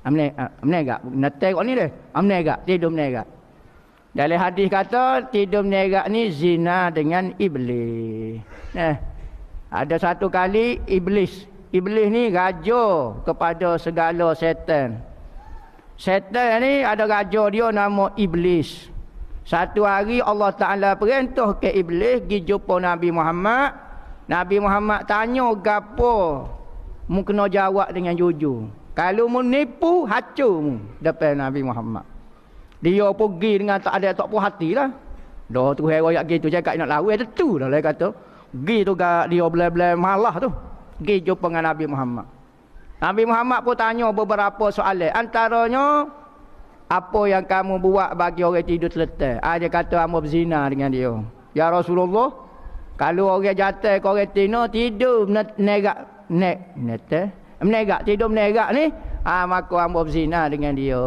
Menegak. Netai kau ni dia. Menegak. Tidur menegak. Dalam hadis kata tidur menegak ni zina dengan iblis. Ada satu kali iblis ni raja kepada segala setan. Setan ni ada raja dia nama iblis. Satu hari Allah Ta'ala perintah ke iblis pergi jumpa Nabi Muhammad. Nabi Muhammad tanya gapo mu kena jawab dengan jujur. Kalau mu nipu hancur mu depan Nabi Muhammad. Dia pergi dengan tak ada tak puas hati lah. Dah tu hai royak gitu cakap nak lawan tentu dah lah kata. Pergi tu dia belai-belai malah tu. Pergi jumpa dengan Nabi Muhammad. Nabi Muhammad pun tanya beberapa soalan. Antaranya, apa yang kamu buat bagi orang tidur terletak? Dia kata hamba berzina dengan dia. Ya Rasulullah, kalau orang jatuh ke orang tidur menegak tidur menegak ni, maka hamba berzina dengan dia.